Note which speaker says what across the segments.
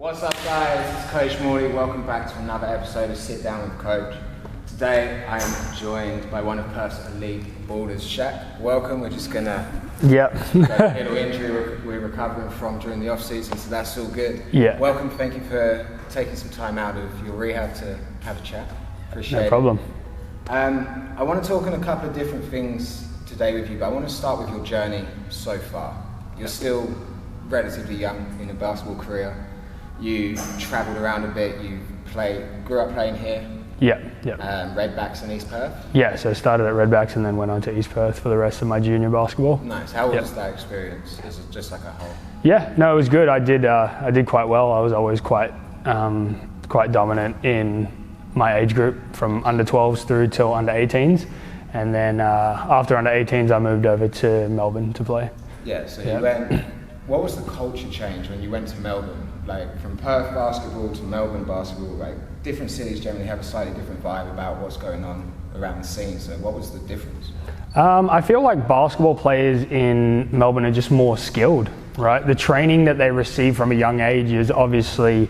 Speaker 1: What's up guys, it's Coach Morley. Welcome back to another episode of Sit Down with Coach. Today I am joined by one of Perth's elite ballers, Shaq. Welcome, we're just gonna a little injury we're recovering from during the off season, so that's all good.
Speaker 2: Yeah.
Speaker 1: Welcome, thank you for taking some time out of your rehab to have a chat. Appreciate it.
Speaker 2: No problem.
Speaker 1: I want to talk on a couple of different things today with you, but I want to start with your journey so far. You're still relatively young in a basketball career. You travelled around a bit, you grew up playing here.
Speaker 2: Yeah.
Speaker 1: Redbacks in East Perth?
Speaker 2: Yeah, so started at Redbacks and then went on to East Perth for the rest of my junior basketball.
Speaker 1: Nice. How was that experience? Is it just like a whole?
Speaker 2: Yeah, no, it was good. I did quite well. I was always quite dominant in my age group from under 12s through till under 18s. And then after under 18s, I moved over to Melbourne to play.
Speaker 1: Yeah, so you went, what was the culture change when you went to Melbourne? Like from Perth basketball to Melbourne basketball, like different cities generally have a slightly different vibe about what's going on around the scene. So what was the difference?
Speaker 2: I feel like basketball players in Melbourne are just more skilled, right? The training that they receive from a young age is obviously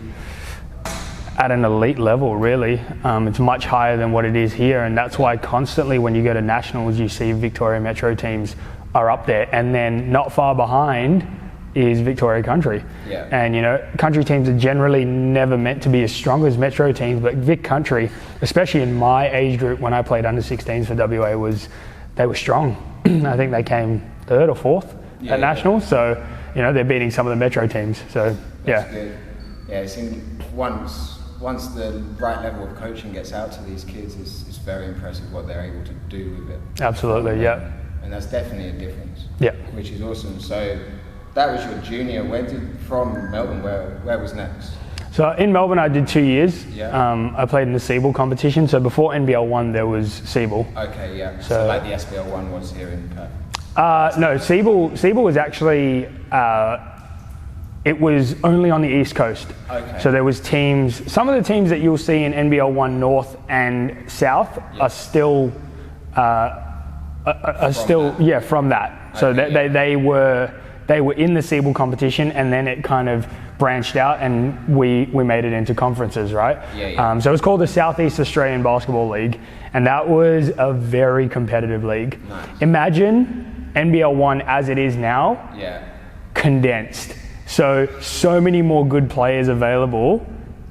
Speaker 2: at an elite level, really. It's much higher than what it is here, and that's why constantly when you go to nationals, you see Victoria Metro teams are up there, and then not far behind is Victoria Country. Yeah. And you know, country teams are generally never meant to be as strong as Metro teams, but Vic Country, especially in my age group when I played under 16s for WA, they were strong. I think they came third or fourth at nationals, so you know, they're beating some of the Metro teams. So
Speaker 1: that's good. Yeah, it seems once the right level of coaching gets out to these kids, it's very impressive what they're able to do with it.
Speaker 2: Absolutely, yeah.
Speaker 1: And that's definitely a difference.
Speaker 2: Yeah.
Speaker 1: Which is awesome. So that was your junior. From Melbourne, where was next?
Speaker 2: So in Melbourne, I did 2 years.
Speaker 1: Yeah.
Speaker 2: I played in the Siebel competition. So before NBL 1, there was Siebel.
Speaker 1: Okay, yeah. So like the SBL 1 was here in Perth.
Speaker 2: No, Siebel was actually, it was only on the East Coast.
Speaker 1: Okay.
Speaker 2: So there was teams, some of the teams that you'll see in NBL 1 North and South are still, from that. So they were in the Siebel competition, and then it kind of branched out, and we made it into conferences, right?
Speaker 1: Yeah.
Speaker 2: So it was called the Southeast Australian Basketball League, and that was a very competitive league.
Speaker 1: Nice.
Speaker 2: Imagine NBL 1 as it is now, condensed. So many more good players available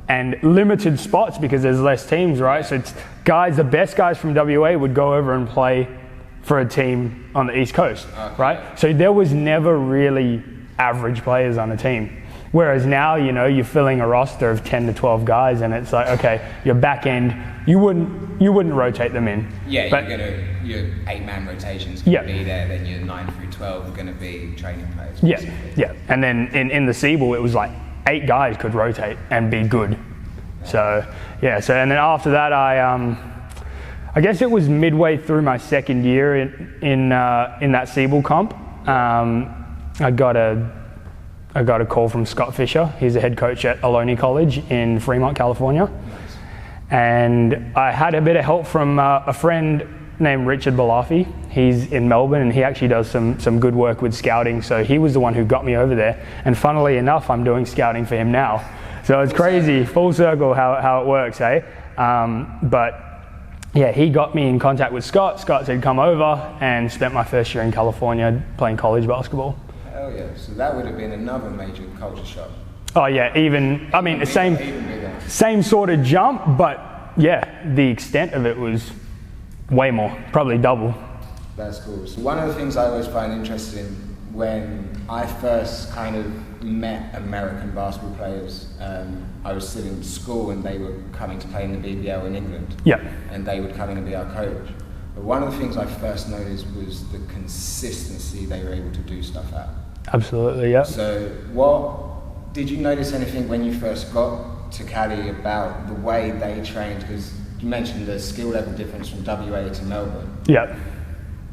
Speaker 2: and limited spots because there's less teams, right? So it's the best guys from WA would go over and play for a team on the East Coast, right? So there was never really average players on a team. Whereas now, you know, you're filling a roster of 10 to 12 guys, and it's like, okay, your back end, you wouldn't rotate them in.
Speaker 1: Yeah, but your 8-man rotations going to be there, then your 9 through 12 are going to be training players.
Speaker 2: Yeah. And then in the Siebel, it was like 8 guys could rotate and be good. So and then after that, I guess it was midway through my second year in that Siebel comp. I got a call from Scott Fisher. He's a head coach at Ohlone College in Fremont, California.
Speaker 1: Nice.
Speaker 2: And I had a bit of help from a friend named Richard Balafi. He's in Melbourne, and he actually does some good work with scouting. So he was the one who got me over there. And funnily enough, I'm doing scouting for him now. So it's crazy, full circle how it works, eh? But yeah, he got me in contact with Scott. Scott said, come over, and spent my first year in California playing college basketball.
Speaker 1: Hell yeah, so that would have been another major culture shock.
Speaker 2: Oh yeah, the same sort of jump, but yeah, the extent of it was way more, probably double.
Speaker 1: That's cool. So one of the things I always find interesting when I first kind of met American basketball players, I was still in school and they were coming to play in the BBL in England.
Speaker 2: Yeah.
Speaker 1: And they would come in and be our coach. But one of the things I first noticed was the consistency they were able to do stuff at.
Speaker 2: Absolutely, yeah.
Speaker 1: So did you notice anything when you first got to Cali about the way they trained? Because you mentioned the skill level difference from WA to Melbourne.
Speaker 2: Yeah.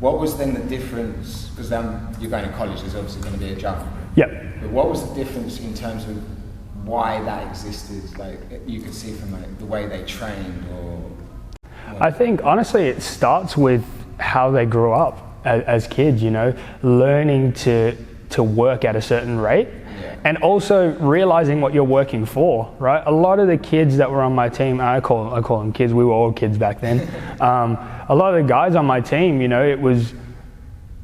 Speaker 1: What was then the difference? Because then you're going to college, there's obviously going to be a jump.
Speaker 2: Yeah.
Speaker 1: But what was the difference in terms of why that existed? Like you could see from the way they trained, or
Speaker 2: I think honestly it starts with how they grew up as kids, you know, learning to work at a certain rate and also realizing what you're working for, right? A lot of the kids that were on my team, I call them kids, we were all kids back then. A lot of the guys on my team, you know, it was,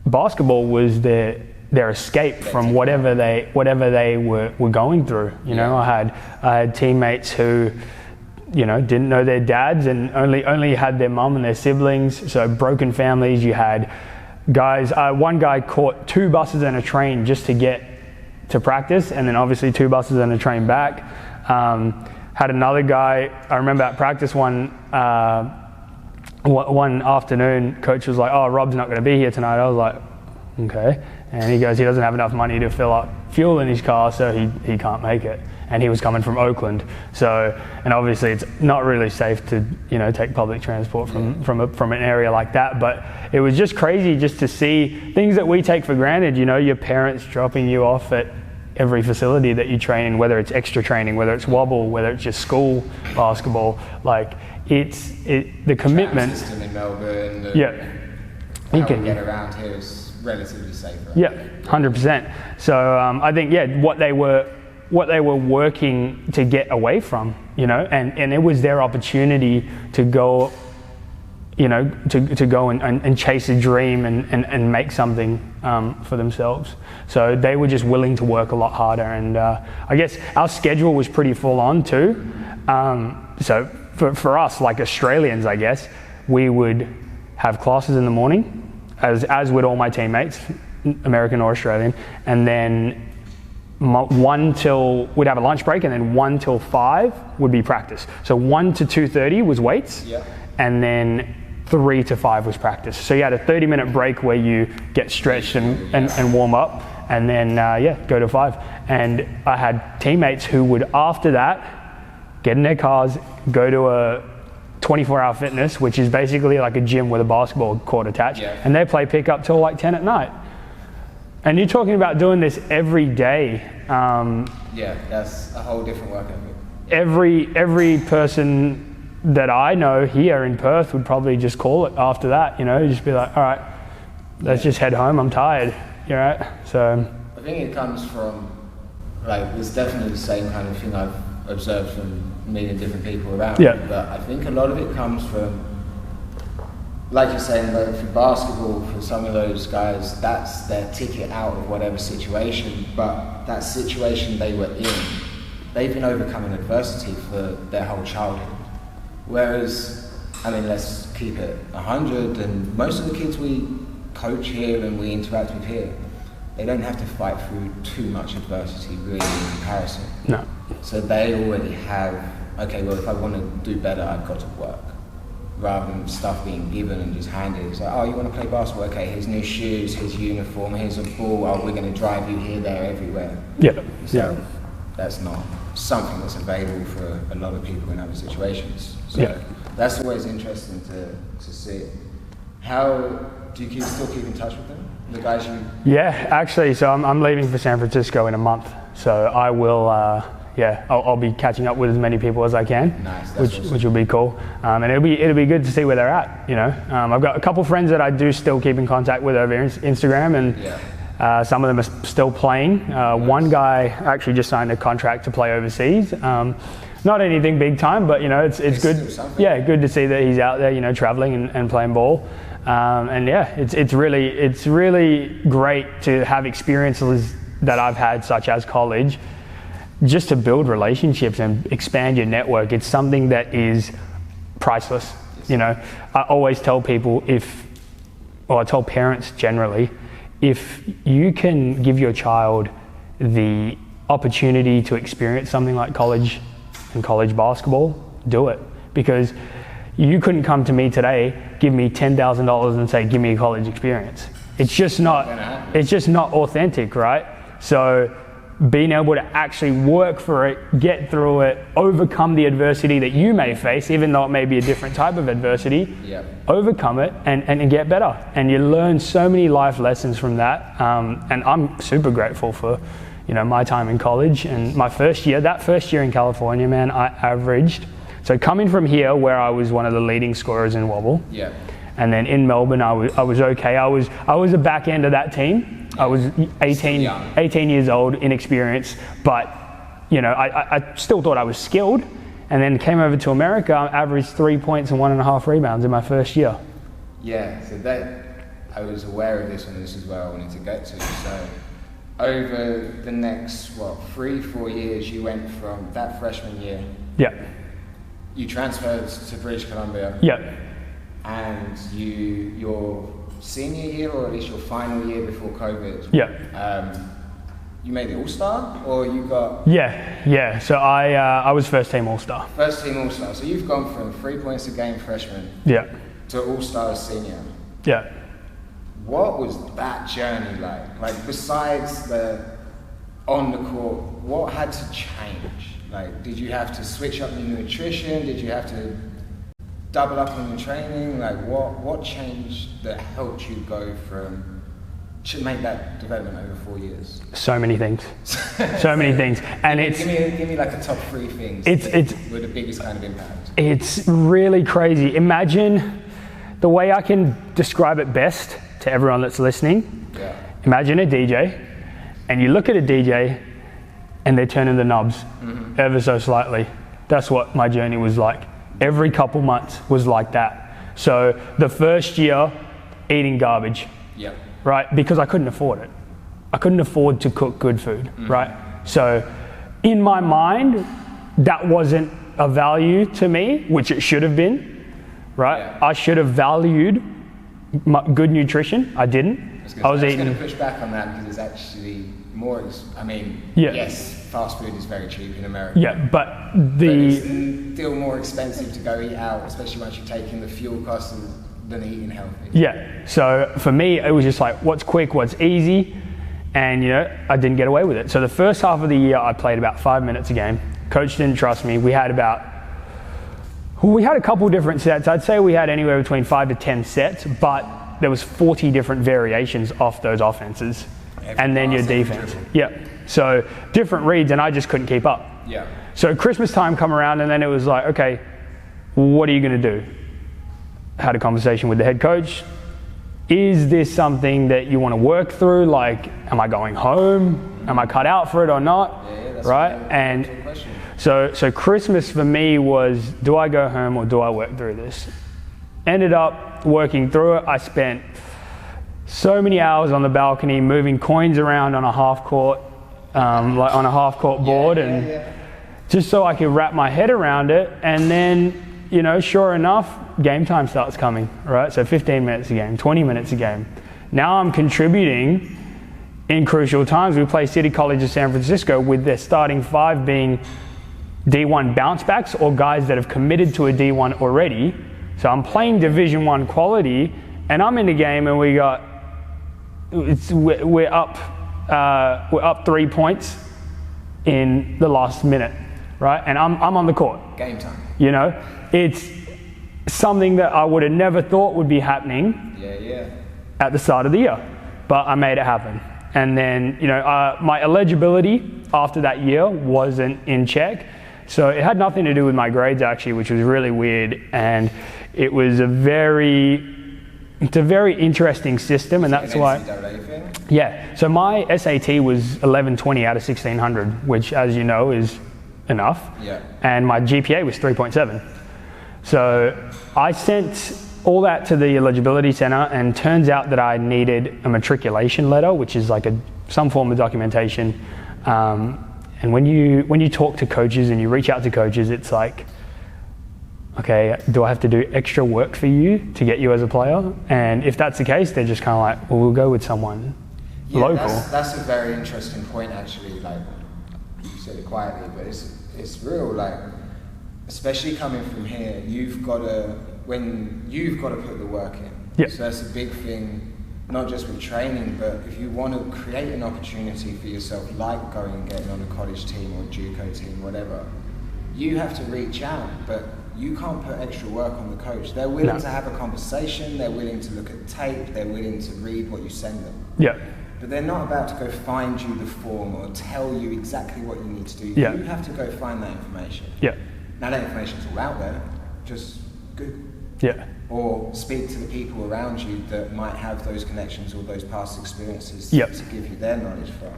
Speaker 2: basketball was their escape from whatever they were going through. You know, I had teammates who, you know, didn't know their dads and only had their mum and their siblings, so broken families. You had guys, one guy caught 2 buses and a train just to get to practice, and then obviously 2 buses and a train back. Had another guy, I remember at practice one afternoon, coach was like, "Oh, Rob's not going to be here tonight." I was like, "Okay." And he goes, "He doesn't have enough money to fill up fuel in his car, so he can't make it." And he was coming from Oakland, so, and obviously it's not really safe to, you know, take public transport from an area like that. But it was just crazy just to see things that we take for granted. You know, your parents dropping you off at every facility that you train in, whether it's extra training, whether it's wobble, whether it's just school basketball. Like the commitment.
Speaker 1: System in Melbourne.
Speaker 2: You can
Speaker 1: get around here is relatively safe. Right?
Speaker 2: Yeah, 100%. So I think what they were working to get away from, you know, and it was their opportunity to go, you know, to go and chase a dream and make something for themselves. So they were just willing to work a lot harder, and I guess our schedule was pretty full on too. So for us, like Australians, I guess, we would have classes in the morning, as would all my teammates, American or Australian, and then we'd have a lunch break, and then 1 till 5 would be practice. So 1 to 2:30 was weights, and then 3 to 5 was practice. So you had a 30-minute break where you get stretched and warm up, and then go to 5. And I had teammates who would, after that, get in their cars, go to a 24-hour fitness, which is basically like a gym with a basketball court attached, and they play pickup till like 10 at night. And you're talking about doing this every day.
Speaker 1: That's a whole different work ethic.
Speaker 2: Every person that I know here in Perth would probably just call it after that, you know, just be like, all right, let's just head home, I'm tired, you know? So
Speaker 1: I think it comes from, like, it's definitely the same kind of thing I've observed from meeting different people around me, but I think a lot of it comes from, like you're saying, for basketball, for some of those guys, that's their ticket out of whatever situation, but that situation they were in, they've been overcoming adversity for their whole childhood. Whereas, I mean, let's keep it 100, and most of the kids we coach here and we interact with here, they don't have to fight through too much adversity really in comparison.
Speaker 2: No.
Speaker 1: So they already have, okay, well, if I want to do better, I've got to work. Rather than stuff being given and just handed. It's like, oh, you want to play basketball? Okay, here's new shoes, here's uniform, here's a ball. Oh, we're going to drive you here, there, everywhere. So that's not something that's available for a lot of people in other situations. So that's always interesting to see. How do you still keep in touch with them? The guys you? Yeah,
Speaker 2: actually, so I'm leaving for San Francisco in a month. So I will. I'll be catching up with as many people as I can, which will be cool, and it'll be good to see where they're at. You know, I've got a couple friends that I do still keep in contact with over Instagram, and some of them are still playing. One guy actually just signed a contract to play overseas. Not anything big time, but you know, it's good. Yeah, good to see that he's out there, you know, traveling and playing ball. It's really great to have experiences that I've had, such as college, just to build relationships and expand your network. It's something that is priceless. You know, I always tell people I tell parents generally, if you can give your child the opportunity to experience something like college and college basketball, do it. Because you couldn't come to me today, give me $10,000 and say, give me a college experience. It's just not authentic, right? So being able to actually work for it, get through it, overcome the adversity that you may face, even though it may be a different type of adversity, overcome it and get better. And you learn so many life lessons from that. And I'm super grateful for, you know, my time in college and that first year in California, man, I averaged, so coming from here where I was one of the leading scorers in wobble, and then in Melbourne I was okay. I was the back end of that team. I was 18 years old, inexperienced, but you know, I still thought I was skilled. And then came over to America, I averaged 3 points and 1.5 rebounds in my first year.
Speaker 1: Yeah, so that, I was aware of this, and this is where I wanted to get to. So over the next, 3-4 years, you went from that freshman year.
Speaker 2: Yeah.
Speaker 1: You transferred to British Columbia.
Speaker 2: Yeah.
Speaker 1: And your senior year, or at least your final year before COVID.
Speaker 2: Yeah.
Speaker 1: You made the All-Star, or you got...
Speaker 2: Yeah. So I was first team All-Star.
Speaker 1: First team All-Star. So you've gone from 3 points a game freshman to All-Star senior.
Speaker 2: Yeah.
Speaker 1: What was that journey like? Like, besides the on the court, what had to change? Like, did you have to switch up your nutrition? Did you have to double up on your training? Like, what changed that helped you go from... to make that development over 4 years?
Speaker 2: So many things. So many things. And
Speaker 1: give me like a top 3 things that were the biggest kind of impact.
Speaker 2: It's really crazy. Imagine, the way I can describe it best to everyone that's listening, imagine a DJ, and you look at a DJ and they're turning the knobs ever so slightly. That's what my journey was like. Every couple months was like that. So the first year, eating garbage.
Speaker 1: Yeah.
Speaker 2: Right? Because I couldn't afford it. I couldn't afford to cook good food, right? So in my mind, that wasn't a value to me, which it should have been, right? Yeah. I should have valued good nutrition. I didn't. I was
Speaker 1: going to push back on that, because it's actually more, yes, fast food is very cheap in America.
Speaker 2: Yeah, but
Speaker 1: it's still more expensive to go eat out, especially once you take in the fuel costs than eating healthy.
Speaker 2: Yeah, so for me, it was just like, what's quick, what's easy, and you know, I didn't get away with it. So the first half of the year, I played about 5 minutes a game. Coach didn't trust me. We had a couple different sets. I'd say we had anywhere between 5 to 10 sets, but there was 40 different variations off those offenses. And then your defense. Yeah, so different reads, and I just couldn't keep up.
Speaker 1: Yeah.
Speaker 2: So Christmas time come around, and then it was like, okay, what are you gonna do? Had a conversation with the head coach. Is this something that you want to work through? Like, am I going home? Am I cut out for it or not?
Speaker 1: Yeah, that's
Speaker 2: right. And so Christmas for me was, do I go home or do I work through this? Ended up working through it. I spent so many hours on the balcony moving coins around on a half court, like on a half court board, just so I could wrap my head around it. And then, you know, sure enough, game time starts coming, right? So 15 minutes a game, 20 minutes a game. Now I'm contributing in crucial times. We play City College of San Francisco with their starting 5 being D1 bounce backs, or guys that have committed to a D1 already. So I'm playing Division 1 quality, and I'm in the game, and we're up 3 points in the last minute, right? And I'm on the court.
Speaker 1: Game time.
Speaker 2: You know, it's something that I would have never thought would be happening at the start of the year, but I made it happen. And then, you know, my eligibility after that year wasn't in check, so it had nothing to do with my grades actually, which was really weird. And it was a very interesting system, and that's why. Yeah. So my SAT was 1120 out of 1600, which, as you know, is enough.
Speaker 1: Yeah.
Speaker 2: And my GPA was 3.7. So I sent all that to the eligibility center, and turns out that I needed a matriculation letter, which is like some form of documentation. And when you talk to coaches and you reach out to coaches, it's like, okay, do I have to do extra work for you to get you as a player? And if that's the case, they're just kind of like, well, we'll go with someone local.
Speaker 1: That's a very interesting point, actually. Like, you said it quietly, but it's real. Like, especially coming from here, you've got to put the work in.
Speaker 2: Yep.
Speaker 1: So that's a big thing, not just with training, but if you want to create an opportunity for yourself, like going and getting on a college team or a JUCO team, whatever, you have to reach out, but you can't put extra work on the coach. They're willing to have a conversation, they're willing to look at tape, they're willing to read what you send them.
Speaker 2: Yeah.
Speaker 1: But they're not about to go find you the form or tell you exactly what you need to do.
Speaker 2: Yeah.
Speaker 1: You have to go find that information.
Speaker 2: Yeah.
Speaker 1: Now that information's all out there, just good.
Speaker 2: Yeah.
Speaker 1: or speak to the people around you that might have those connections or those past experiences
Speaker 2: Yep.
Speaker 1: to give you their knowledge from.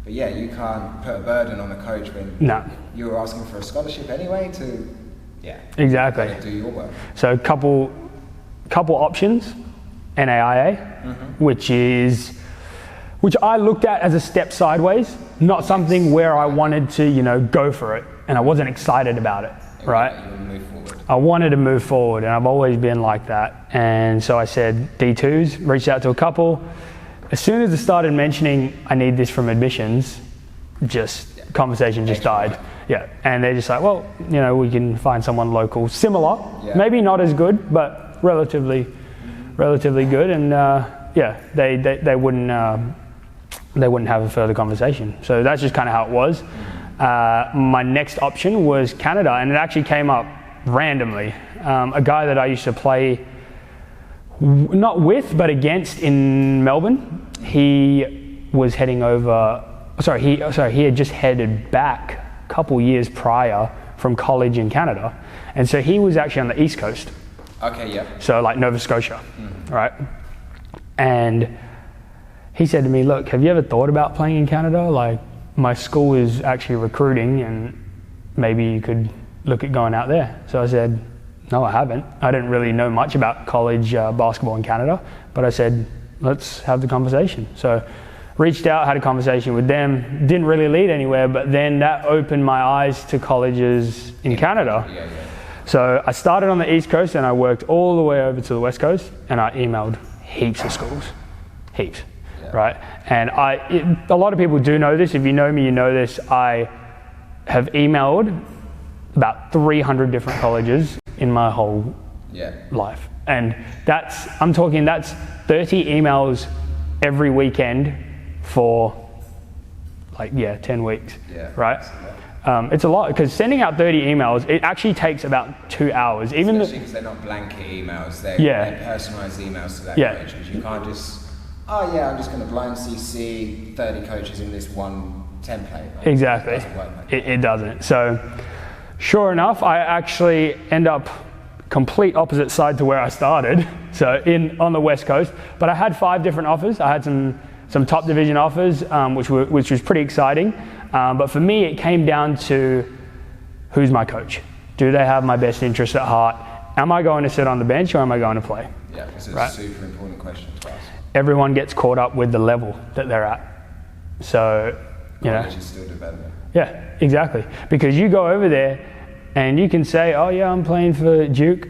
Speaker 1: But yeah, you can't put a burden on a coach when you were asking for a scholarship anyway to,
Speaker 2: exactly.
Speaker 1: do your work.
Speaker 2: So couple options, NAIA, which I looked at as a step sideways, not something where I wanted to, go for it, and I wasn't excited about it, right?
Speaker 1: You want to move forward.
Speaker 2: I wanted to move forward, and I've always been like that. And so I said D2s, reached out to a couple. As soon as I started mentioning I need this from admissions, conversation just died. Yeah, and they're just like, well, we can find someone local, similar, maybe not as good, but relatively good. And they wouldn't have a further conversation. So that's just kind of how it was. My next option was Canada, and it actually came up randomly. A guy that I used to play not with but against in Melbourne, he was heading over. He had just headed back a couple years prior from college in Canada, and so he was actually on the East Coast.
Speaker 1: Okay, yeah.
Speaker 2: So like Nova Scotia, right? And he said to me, look, have you ever thought about playing in Canada? Like, my school is actually recruiting and maybe you could look at going out there. So I said, no, I haven't. I didn't really know much about college basketball in Canada, but I said, let's have the conversation. So reached out, had a conversation with them, didn't really lead anywhere, but then that opened my eyes to colleges in Canada.
Speaker 1: Yeah.
Speaker 2: So I started on the East Coast and I worked all the way over to the West Coast, and I emailed heaps of schools, heaps, right? And a lot of people do know this. If you know me, you know this. I have emailed about 300 different colleges in my whole life. And that's 30 emails every weekend for 10 weeks, right? It's a lot, because sending out 30 emails, it actually takes about 2 hours.
Speaker 1: Especially because they're not blanket emails, they're personalised emails to that coach, because you can't just, I'm just going to blind CC 30 coaches in this one template. Like,
Speaker 2: exactly.
Speaker 1: It doesn't work like that.
Speaker 2: It doesn't. So sure enough, I actually end up complete opposite side to where I started, so on the West Coast. But I had 5 different offers. I had some top division offers, which was pretty exciting. But for me, it came down to who's my coach? Do they have my best interest at heart? Am I going to sit on the bench or am I going to play?
Speaker 1: Yeah, this is a super important question to ask.
Speaker 2: Everyone gets caught up with the level that they're at. So,
Speaker 1: college is still developing.
Speaker 2: Yeah, exactly. Because you go over there and you can say, I'm playing for Duke,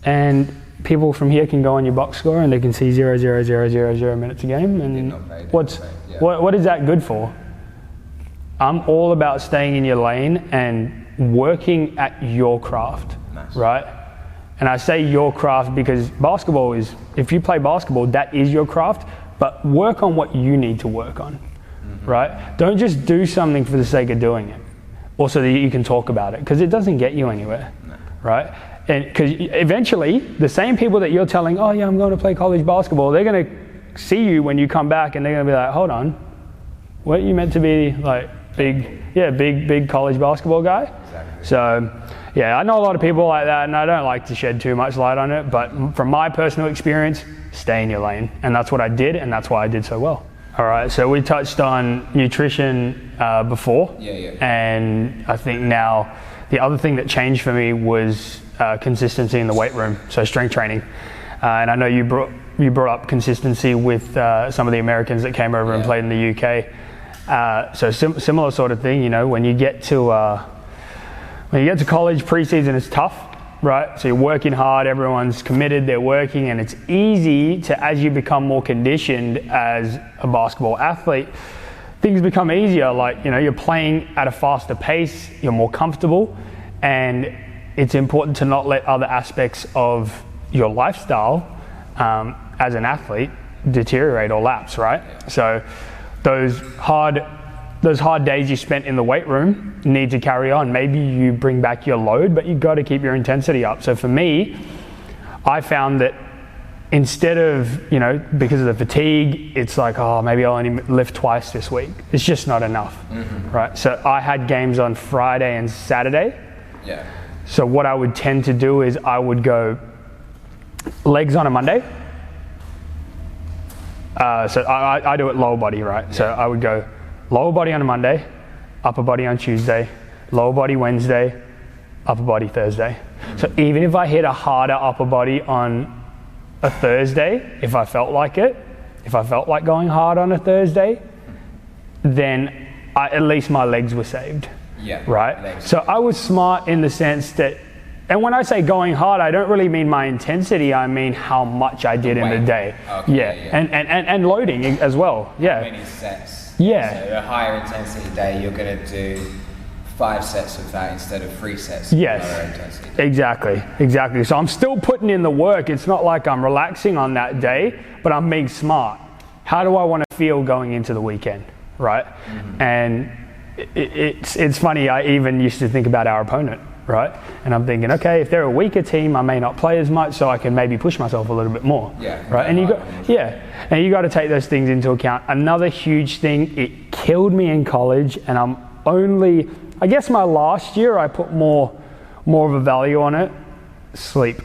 Speaker 2: and people from here can go on your box score and they can see 0, 0, 0, 0, 0 minutes a game. And what is that good for? I'm all about staying in your lane and working at your craft, right? And I say your craft because basketball is, if you play basketball, that is your craft, but work on what you need to work on, right? Don't just do something for the sake of doing it, or so that you can talk about it, because it doesn't get you anywhere, right? And because eventually, the same people that you're telling, I'm going to play college basketball, they're going to see you when you come back and they're going to be like, hold on, weren't you meant to be like big college basketball guy?
Speaker 1: Exactly.
Speaker 2: So, I know a lot of people like that, and I don't like to shed too much light on it, but from my personal experience, stay in your lane. And that's what I did, and that's why I did so well. All right, so we touched on nutrition before. And I think now the other thing that changed for me was consistency in the weight room, so strength training. And I know you brought up consistency with some of the Americans that came over and played in the UK. So similar sort of thing, when you get to college, preseason is tough, right? So you're working hard, everyone's committed, they're working, and it's easy to, as you become more conditioned as a basketball athlete, things become easier. Like, you're playing at a faster pace, you're more comfortable, and it's important to not let other aspects of your lifestyle as an athlete deteriorate or lapse, right? So those hard days you spent in the weight room need to carry on. Maybe you bring back your load, but you've got to keep your intensity up. So for me, I found that instead of, because of the fatigue, it's like, maybe I'll only lift twice this week. It's just not enough, right? So I had games on Friday and Saturday. So what I would tend to do is I would go Legs on a Monday. So I do it lower body, right? Yeah. So I would go lower body on a Monday, upper body on Tuesday, lower body Wednesday, upper body Thursday. So even if I hit a harder upper body on a Thursday, if I felt like it, if I felt like going hard on a Thursday, then at least my legs were saved.
Speaker 1: Yeah.
Speaker 2: Right?
Speaker 1: Legs.
Speaker 2: So I was smart in the sense that, and when I say going hard, I don't really mean my intensity, I mean how much I did in the day.
Speaker 1: Okay,
Speaker 2: yeah. And loading as well. Yeah.
Speaker 1: Many sets.
Speaker 2: Yeah.
Speaker 1: So a higher intensity day, you're going to do 5 sets of that instead of 3 sets.
Speaker 2: Yes.
Speaker 1: Lower intensity.
Speaker 2: Exactly. So I'm still putting in the work. It's not like I'm relaxing on that day, but I'm being smart. How do I want to feel going into the weekend, right? Mm-hmm. And it's funny, I even used to think about our opponent, right? And I'm thinking, okay, if they're a weaker team, I may not play as much, so I can maybe push myself a little bit more.
Speaker 1: Yeah.
Speaker 2: Right. And you got to take those things into account. Another huge thing, it killed me in college, and I guess my last year I put more of a value on it. Sleep.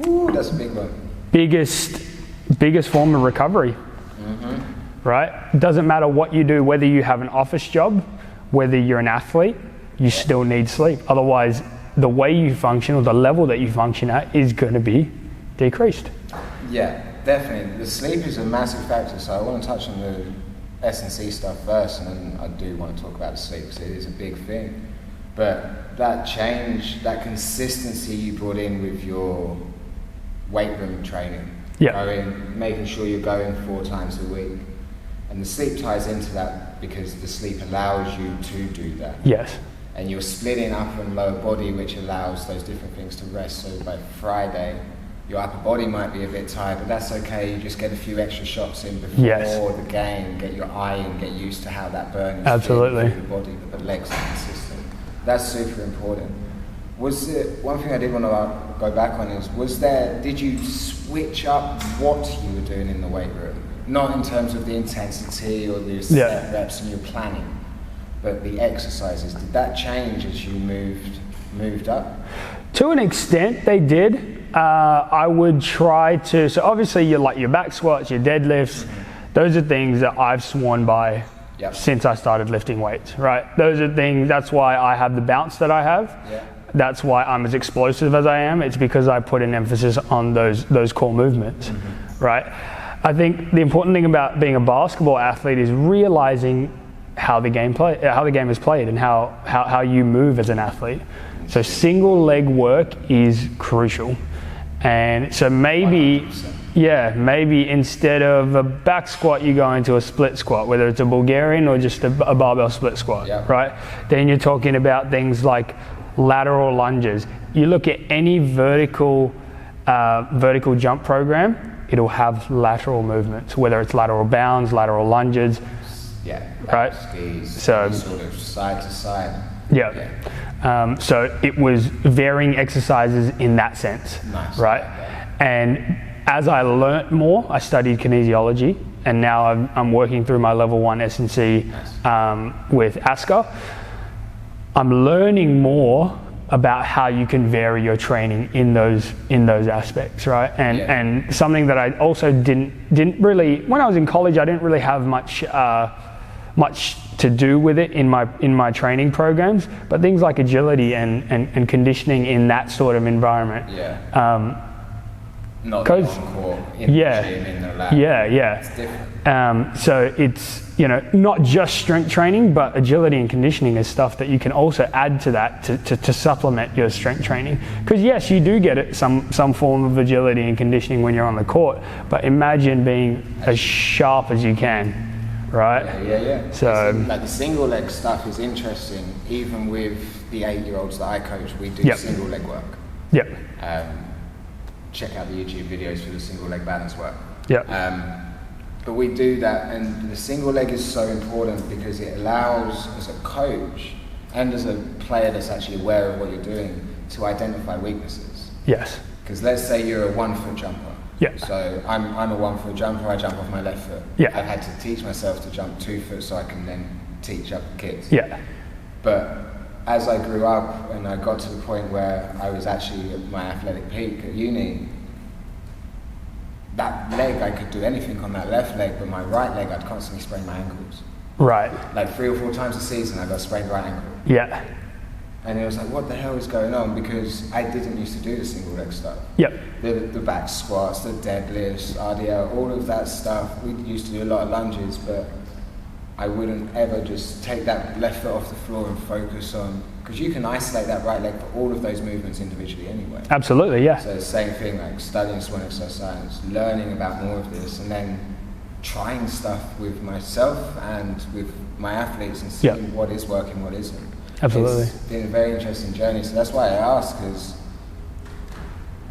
Speaker 1: Ooh, that's a big one.
Speaker 2: Biggest form of recovery. Mm-hmm. Right? It doesn't matter what you do, whether you have an office job, whether you're an athlete, you still need sleep. Otherwise, the way you function or the level that you function at is going to be decreased.
Speaker 1: Yeah, definitely. The sleep is a massive factor, so I want to touch on the S&C stuff first, and then I do want to talk about the sleep because it is a big thing. But that change, that consistency you brought in with your weight room training, making sure you're going 4 times a week, and the sleep ties into that because the sleep allows you to do that.
Speaker 2: Yes.
Speaker 1: And you're splitting upper and lower body, which allows those different things to rest. So by Friday, your upper body might be a bit tired, but that's okay. You just get a few extra shots in before the game, get your eye in, get used to how that burn is
Speaker 2: absolutely
Speaker 1: through the body, but the legs are consistent. That's super important. Was it one thing I did want to go back on is, did you switch up what you were doing in the weight room? Not in terms of the intensity or the set reps and your planning, but the exercises. Did that change as you moved up? To
Speaker 2: an extent, they did. I would try to, so obviously your back squats, your deadlifts, those are things that I've sworn by since I started lifting weights, right? Those are things, that's why I have the bounce that I have. Yeah. That's why I'm as explosive as I am. It's because I put an emphasis on those core movements, right? I think the important thing about being a basketball athlete is realizing how the game is played and how you move as an athlete. So single leg work is crucial. And so maybe instead of a back squat, you go into a split squat, whether it's a Bulgarian or just a barbell split squat, right? Then you're talking about things like lateral lunges. You look at any vertical jump program, it'll have lateral movements, whether it's lateral bounds, lateral lunges. Yeah, right? Skis, so sort of side to side. Yeah. So it was varying exercises in that sense, right? And as I learnt more, I studied kinesiology, and now I'm working through my level 1 S&C with ASCA. I'm learning more about how you can vary your training in those aspects, right? And something that I also didn't really, when I was in college, I didn't really have much to do with it in my training programs, but things like agility and conditioning in that sort of environment. Not the on-court, in the gym, in the lab. It's different. So it's, not just strength training, but agility and conditioning is stuff that you can also add to that to supplement your strength training. Because yes, you do get some form of agility and conditioning when you're on the court, but imagine being as sharp as you can, right? Yeah. So
Speaker 1: like the single leg stuff is interesting. Even with the 8-year-olds that I coach, we do single leg work.
Speaker 2: Yep.
Speaker 1: Check out the YouTube videos for the single leg balance work.
Speaker 2: Yeah.
Speaker 1: But we do that, and the single leg is so important because it allows, as a coach and as a player that's actually aware of what you're doing, to identify weaknesses.
Speaker 2: Yes.
Speaker 1: Because let's say you're a 1-foot jumper.
Speaker 2: Yeah.
Speaker 1: So I'm a 1-foot jumper. I jump off my left foot.
Speaker 2: Yeah.
Speaker 1: I've had to teach myself to jump 2 foot so I can then teach other kids.
Speaker 2: Yeah.
Speaker 1: But as I grew up and I got to the point where I was actually at my athletic peak at uni, that leg, I could do anything on that left leg, but my right leg, I'd constantly sprain my ankles.
Speaker 2: Right.
Speaker 1: Like 3 or 4 times a season, I got sprained right ankle.
Speaker 2: Yeah.
Speaker 1: And it was like, what the hell is going on? Because I didn't used to do the single leg stuff.
Speaker 2: Yep.
Speaker 1: The back squats, the deadlifts, RDL, all of that stuff. We used to do a lot of lunges, but I wouldn't ever just take that left foot off the floor and focus on, because you can isolate that right leg for all of those movements individually anyway.
Speaker 2: Absolutely, yeah.
Speaker 1: So the same thing, like studying swan exercise science, learning about more of this, and then trying stuff with myself and with my athletes and seeing what is working, what isn't.
Speaker 2: Absolutely.
Speaker 1: It's been a very interesting journey. So that's why I ask, because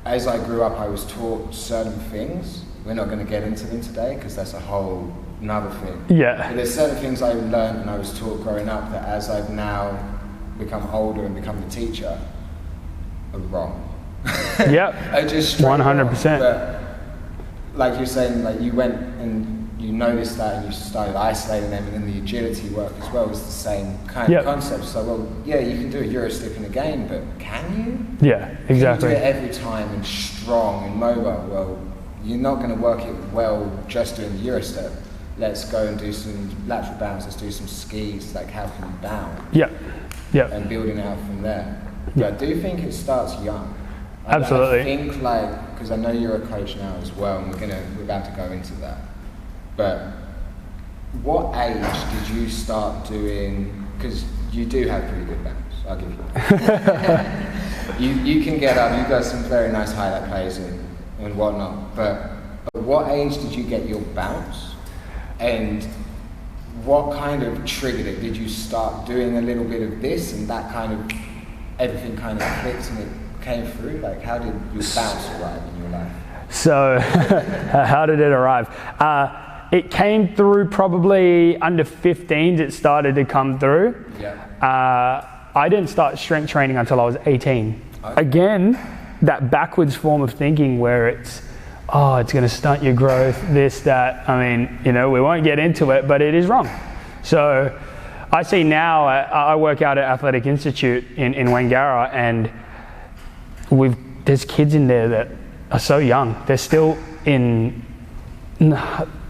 Speaker 1: as I grew up, I was taught certain things. We're not going to get into them today because that's a whole another thing.
Speaker 2: Yeah.
Speaker 1: But there's certain things I learned and I was taught growing up that as I've now become older and become the teacher, are wrong.
Speaker 2: Yep.
Speaker 1: I just
Speaker 2: 100%.
Speaker 1: But like you're saying, like you went and you noticed that and you started isolating them, and then the agility work as well is the same kind of concept. So, well, yeah, you can do a Eurostep in a game, but can
Speaker 2: you? Yeah, exactly.
Speaker 1: Can you do it every time and strong and mobile? Well, you're not going to work it well just doing the Eurostep. Let's go and do some lateral bounds, let's do some skis, like how can you bound?
Speaker 2: Yep. Yep.
Speaker 1: And building out from there. But I do think it starts young.
Speaker 2: Absolutely.
Speaker 1: I think because I know you're a coach now as well, and we're about to go into that. But what age did you start doing, because you do have pretty good bounce, I'll give you. you can get up, you've got some very nice highlight plays and whatnot, but at what age did you get your bounce? And what kind of triggered it? Did you start doing a little bit of this and that kind of, everything kind of clicked and it came through? Like, how did your bounce arrive in your life?
Speaker 2: So, how did it arrive? It came through probably under 15s, it started to come through.
Speaker 1: Yeah.
Speaker 2: I didn't start strength training until I was 18. Okay. Again, that backwards form of thinking where it's going to stunt your growth, this, that. I mean, we won't get into it, but it is wrong. So I see now, I work out at Athletic Institute in Wangara, and there's kids in there that are so young. They're still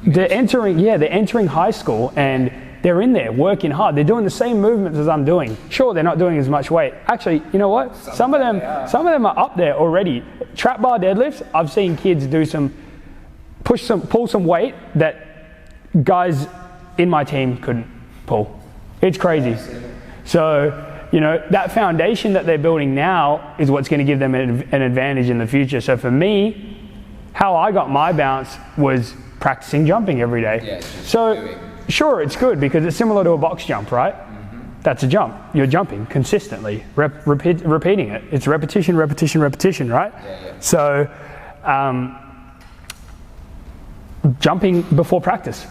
Speaker 2: they're entering high school, and they're in there working hard. They're doing the same movements as I'm doing. Sure, they're not doing as much weight. Actually, you know what? Some of them are up there already. Trap bar deadlifts, I've seen kids pull some weight that guys in my team couldn't pull. It's crazy. So, that foundation that they're building now is what's going to give them an advantage in the future. So for me, how I got my bounce was practicing jumping every day.
Speaker 1: Yeah,
Speaker 2: so sure, it's good because it's similar to a box jump, right? Mm-hmm. That's a jump. You're jumping consistently, repeating it. It's repetition, right?
Speaker 1: Yeah.
Speaker 2: So jumping before practice,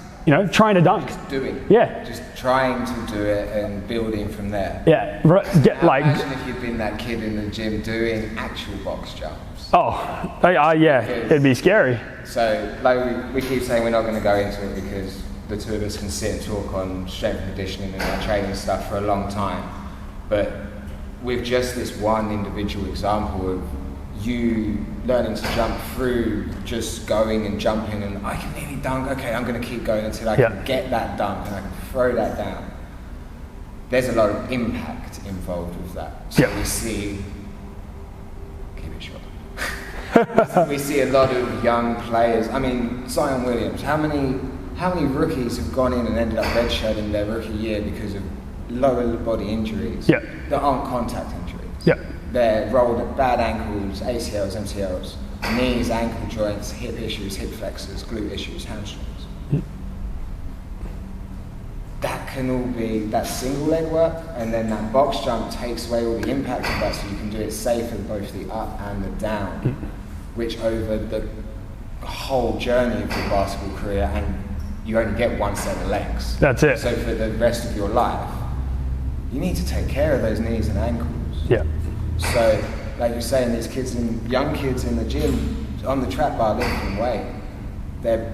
Speaker 2: trying to dunk.
Speaker 1: Just doing.
Speaker 2: Yeah.
Speaker 1: Just trying to do it and building from there.
Speaker 2: Yeah.
Speaker 1: Imagine if you'd been that kid in the gym doing actual box jumps.
Speaker 2: It'd be scary.
Speaker 1: So, like we keep saying, we're not going to go into it because the two of us can sit and talk on strength and conditioning and our training stuff for a long time. But with just this one individual example of you learning to jump through just going and jumping, and I can nearly dunk, okay, I'm going to keep going until I can get that dunk and I can throw that down. There's a lot of impact involved with that. So we see, keep it short. We see a lot of young players. I mean, Zion Williams, how many rookies have gone in and ended up redshirting their rookie year because of lower body injuries that aren't contact injuries? They're rolled bad ankles, ACLs, MCLs, knees, ankle joints, hip issues, hip flexors, glute issues, hamstrings. That can all be that single leg work, and then that box jump takes away all the impact of that, so you can do it safer both the up and the down, which over the whole journey of your basketball career, and you only get one set of legs.
Speaker 2: That's it.
Speaker 1: So for the rest of your life, you need to take care of those knees and ankles.
Speaker 2: Yeah.
Speaker 1: So, like you're saying, these young kids in the gym on the trap bar lifting weight, they're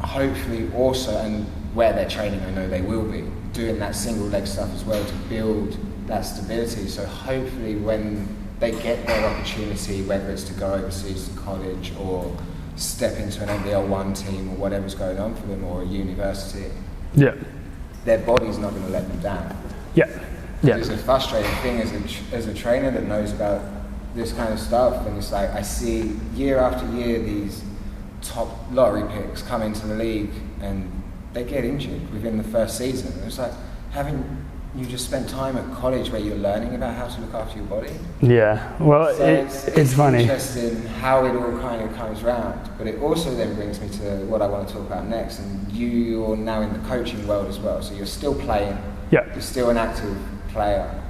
Speaker 1: hopefully also, and where they're training, I know they will be, doing that single leg stuff as well to build that stability. So hopefully when they get their opportunity, whether it's to go overseas to college or step into an NBL1 team or whatever's going on for them, or a university, their body's not going to let them down. It's a frustrating thing as a trainer that knows about this kind of stuff, and it's like I see year after year these top lottery picks come into the league and they get injured within the first season. And it's like, haven't you just spent time at college where you're learning about how to look after your body?
Speaker 2: Well,
Speaker 1: so
Speaker 2: it's funny.
Speaker 1: Interesting how it all kind of comes round, but it also then brings me to what I want to talk about next. And you're now in the coaching world as well, so you're still playing, you're still an active player,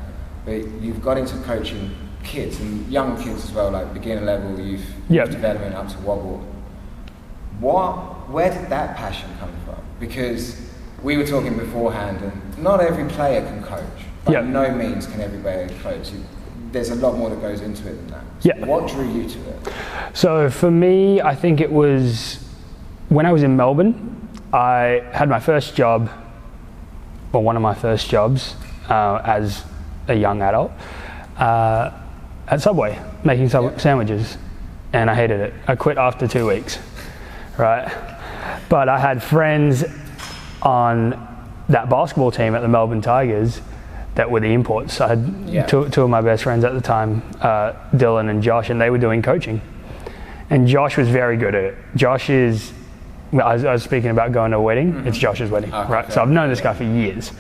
Speaker 1: but you've got into coaching kids and young kids as well, like beginner level, youth development up to wobble. Where did that passion come from? Because we were talking beforehand, and not every player can coach. By no means can every player coach. There's a lot more that goes into it than that. So what drew you to it?
Speaker 2: So for me, I think it was when I was in Melbourne. I had my first job, or one of my first jobs, as a young adult, at Subway, making sandwiches, and I hated it. I quit after 2 weeks, right? But I had friends on that basketball team at the Melbourne Tigers that were the imports. I had two of my best friends at the time, Dylan and Josh, and they were doing coaching. And Josh was very good at it. Josh is, I was speaking about going to a wedding, it's Josh's wedding, right? So I've known this guy for years.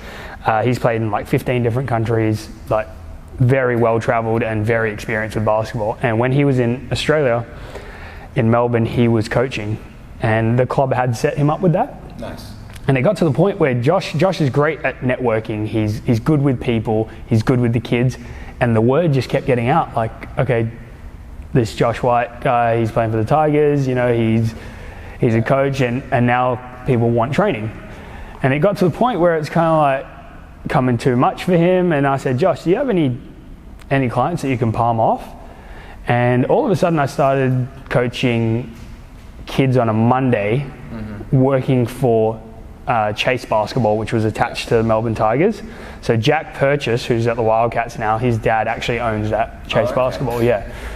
Speaker 2: He's played in like 15 different countries, like very well traveled and very experienced with basketball. And when he was in Australia, in Melbourne, he was coaching, and the club had set him up with that.
Speaker 1: Nice.
Speaker 2: And it got to the point where Josh is great at networking. He's good with people. He's good with the kids, and the word just kept getting out. Like, okay, this Josh White guy, he's playing for the Tigers. You know, he's a coach, and now people want training. And it got to the point where it's kind of like coming too much for him. And I said, Josh, do you have any clients that you can palm off? And all of a sudden, I started coaching kids on a Monday, working for Chase Basketball, which was attached to the Melbourne Tigers. So Jack Purchase, who's at the Wildcats now, his dad actually owns that Chase Basketball.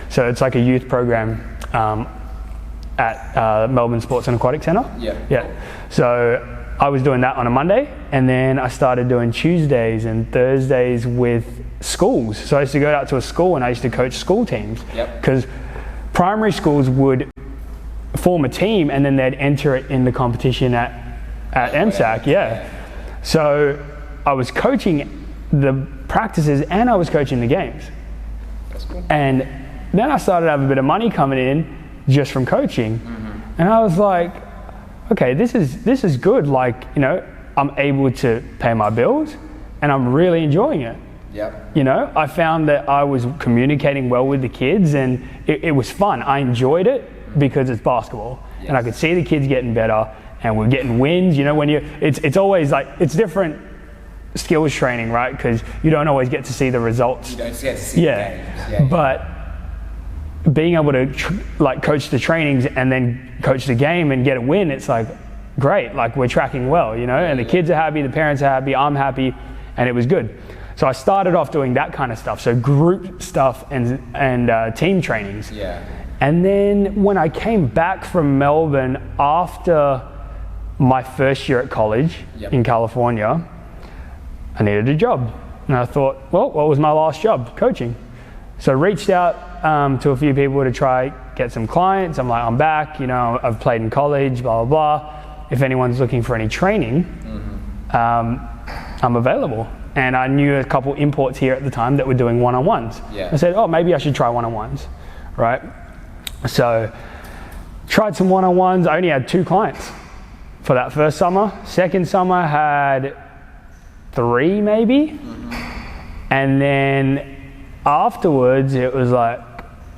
Speaker 2: So it's like a youth program at Melbourne Sports and Aquatic Centre. So I was doing that on a Monday, and then I started doing Tuesdays and Thursdays with schools. So I used to go out to a school and I used to coach school teams, because primary schools would form a team and then they'd enter it in the competition at MSAC. So I was coaching the practices and I was coaching the games.
Speaker 1: That's cool.
Speaker 2: And then I started to have a bit of money coming in just from coaching, and I was like, okay, this is good. Like, you know, I'm able to pay my bills and I'm really enjoying it. You know, I found that I was communicating well with the kids, and it was fun. I enjoyed it because it's basketball, and I could see the kids getting better, and we're getting wins. You know, when it's always like, it's different skills training, right? Because you don't always get to see the results.
Speaker 1: You don't get to see the games.
Speaker 2: But being able to coach the trainings and then coach the game and get a win, it's like great. Like, we're tracking well, you know, and the kids are happy, the parents are happy, I'm happy, and it was good. So I started off doing that kind of stuff, so group stuff and team trainings. And then when I came back from Melbourne after my first year at college in California, I needed a job. And I thought, well, what was my last job? Coaching. So I reached out to a few people to try get some clients. I'm like, I'm back, you know, I've played in college, blah, blah, blah. If anyone's looking for any training, I'm available. And I knew a couple imports here at the time that were doing one-on-ones. I said, oh, maybe I should try one-on-ones, right? So tried some one-on-ones. I only had 2 clients for that first summer. Second summer I had 3 maybe. And then afterwards it was like,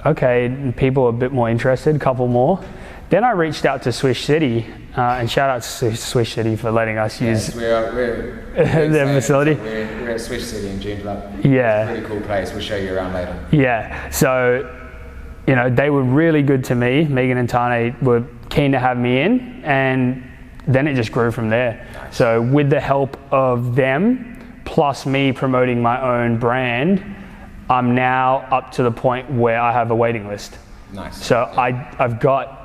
Speaker 2: okay, people are a bit more interested, a couple more. Then I reached out to Swish City, and shout out to Swish City for letting us use
Speaker 1: we're
Speaker 2: their facility.
Speaker 1: We're at Swish City in Joondalup. It's a pretty cool place. We'll show you around later. So, you know, they were really good to me. Megan and Tane were keen to have me in, and then it just grew from there. So with the help of them, plus me promoting my own brand, I'm now up to the point where I have a waiting list. So I've got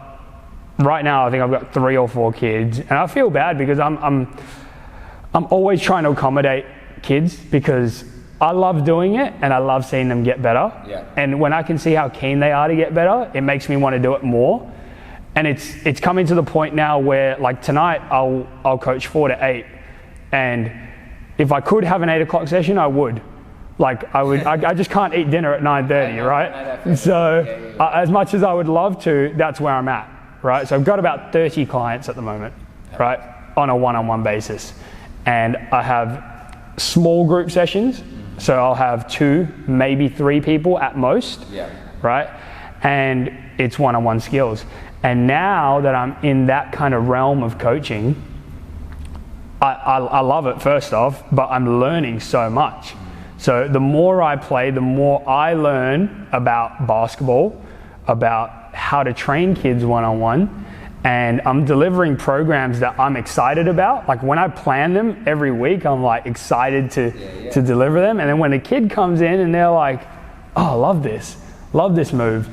Speaker 2: right now I think I've got 3 or 4 kids, and I feel bad because I'm always trying to accommodate kids because I love doing it and I love seeing them get better.
Speaker 1: Yeah.
Speaker 2: And when I can see how keen they are to get better, it makes me want to do it more. And it's coming to the point now where, like tonight, I'll coach 4 to 8, and if I could have an 8 o'clock session, I would. Like I just can't eat dinner at 9:30, right? So as much as I would love to, that's where I'm at, right? So I've got about 30 clients at the moment, right, on a one-on-one basis, and I have small group sessions. So I'll have 2, maybe 3 people at most, right? And it's one-on-one skills. And now that I'm in that kind of realm of coaching, I love it first off, but I'm learning so much. So the more I play, the more I learn about basketball, about how to train kids one-on-one, and I'm delivering programs that I'm excited about. Like when I plan them every week, I'm like excited to deliver them. And then when a kid comes in and they're like, oh, I love this move.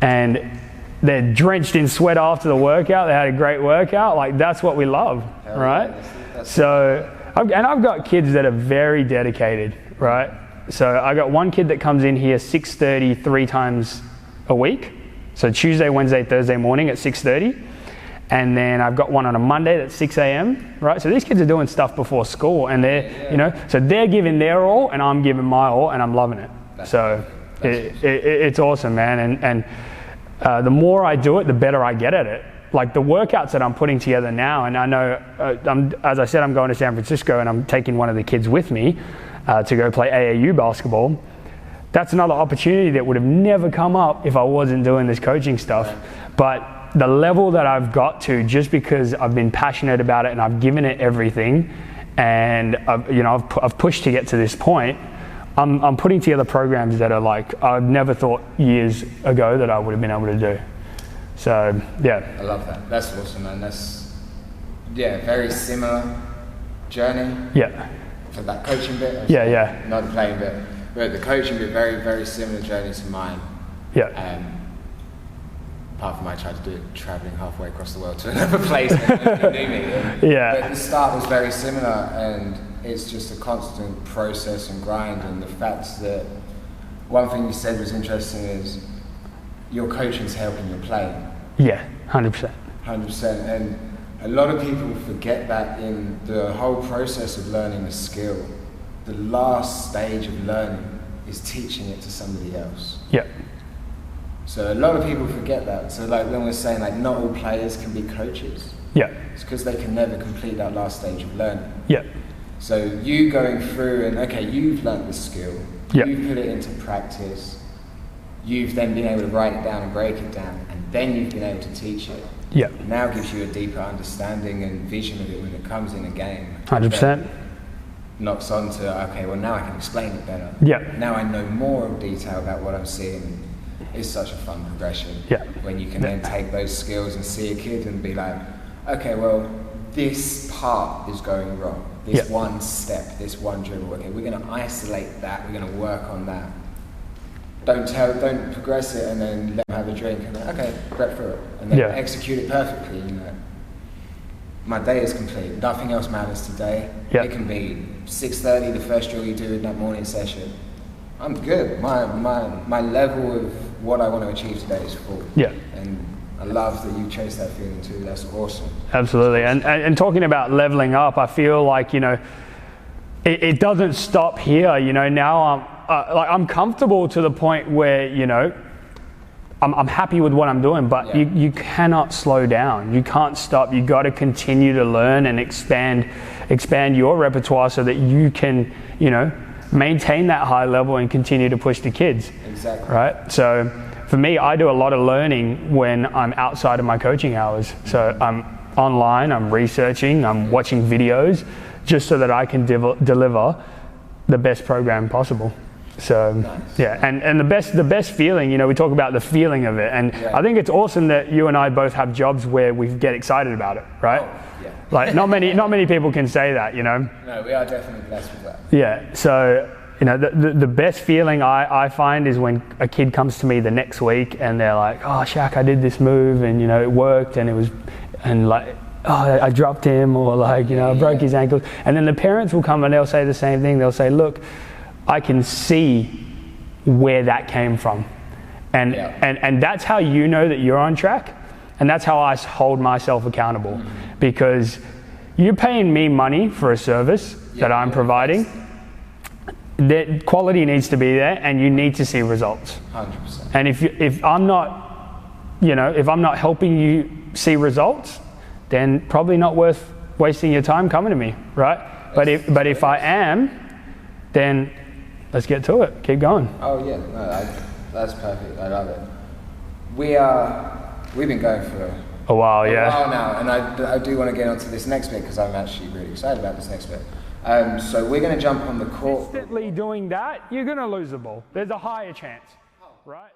Speaker 2: And they're drenched in sweat after the workout, they had a great workout, like that's what we love, right? So, and I've got kids that are very dedicated, right? So I got one kid that comes in here 6:30 3 times a week. So Tuesday, Wednesday, Thursday morning at 6:30. And then I've got one on a Monday that's 6 a.m., right? So these kids are doing stuff before school, and they're, you know, so they're giving their all and I'm giving my all, and I'm loving it. So it's awesome, man. And the more I do it, the better I get at it. Like the workouts that I'm putting together now, and I know, as I said, I'm going to San Francisco and I'm taking one of the kids with me to go play AAU basketball. That's another opportunity that would have never come up if I wasn't doing this coaching stuff. But the level that I've got to, just because I've been passionate about it and I've given it everything, and I've pushed to get to this point, I'm putting together programs that are like I've never thought years ago that I would have been able to do. So yeah,
Speaker 1: I love that. That's awesome, man. That's very similar journey.
Speaker 2: Yeah.
Speaker 1: For that coaching bit.
Speaker 2: Yeah.
Speaker 1: Not the playing bit, but the coaching bit, very very similar journey to mine.
Speaker 2: Yeah.
Speaker 1: Apart from I tried to do it traveling halfway across the world to another place and nobody knew me.
Speaker 2: Yeah.
Speaker 1: But the start was very similar, and it's just a constant process and grind. And the fact that one thing you said was interesting is your coaching's helping your playing.
Speaker 2: Yeah, 100%.
Speaker 1: 100%. And a lot of people forget that in the whole process of learning a skill, the last stage of learning is teaching it to somebody else.
Speaker 2: Yeah.
Speaker 1: So a lot of people forget that. So like when we're saying like not all players can be coaches.
Speaker 2: Yeah.
Speaker 1: It's because they can never complete that last stage of learning.
Speaker 2: Yeah.
Speaker 1: So you going through and okay, you've learned the skill, you've put it into practice, you've then been able to write it down and break it down, and then you've been able to teach it.
Speaker 2: Yeah.
Speaker 1: It now gives you a deeper understanding and vision of it when it comes in a game.
Speaker 2: 100%.
Speaker 1: Knocks on to, okay, well now I can explain it better.
Speaker 2: Yeah.
Speaker 1: Now I know more of detail about what I'm seeing. It's such a fun progression.
Speaker 2: Yeah.
Speaker 1: When you can then take those skills and see a kid and be like, okay, well, this part is going wrong. This one step, this one dribble. Okay, we're going to isolate that. We're going to work on that. Don't progress it and then let them have a drink and then, okay, rep through it and then execute it perfectly. You know, my day is complete. Nothing else matters today.
Speaker 2: Yeah.
Speaker 1: It can be 6:30, the first drill you do in that morning session. I'm good. My level of what I want to achieve today is full.
Speaker 2: Yeah.
Speaker 1: And I love that you chase that feeling too. That's awesome.
Speaker 2: Absolutely. And talking about leveling up, I feel like, you know, it doesn't stop here. You know, now I'm comfortable to the point where, you know, I'm happy with what I'm doing, but you cannot slow down. You can't stop. You got to continue to learn and expand your repertoire so that you can, you know, maintain that high level and continue to push the kids.
Speaker 1: Exactly.
Speaker 2: Right? So for me, I do a lot of learning when I'm outside of my coaching hours. So I'm online, I'm researching, I'm watching videos just so that I can deliver the best program possible. So nice. And the best feeling, you know, we talk about the feeling of it, and I think it's awesome that you and I both have jobs where we get excited about it, right? Like not many people can say that, you know.
Speaker 1: No, we are definitely blessed with that.
Speaker 2: Yeah. So you know, the best feeling I find is when a kid comes to me the next week and they're like, oh, Shaq, I did this move and, you know, it worked and it was, and like, oh, I dropped him, or like, you know, I broke his ankle. And then the parents will come and they'll say the same thing. They'll say, look, I can see where that came from. And that's how you know that you're on track. And that's how I hold myself accountable, because you're paying me money for a service that I'm providing. The quality needs to be there, and you need to see results.
Speaker 1: 100%.
Speaker 2: And if I'm not, you know, if I'm not helping you see results, then probably not worth wasting your time coming to me, right? But if I am, then let's get to it. Keep going.
Speaker 1: Oh yeah, no, that's perfect. I love it. We've been going for
Speaker 2: a while,
Speaker 1: a while now, and I do want to get onto this next bit because I'm actually really excited about this next bit. So we're going to jump on the court.
Speaker 2: Consistently doing that, you're going to lose the ball. There's a higher chance, right?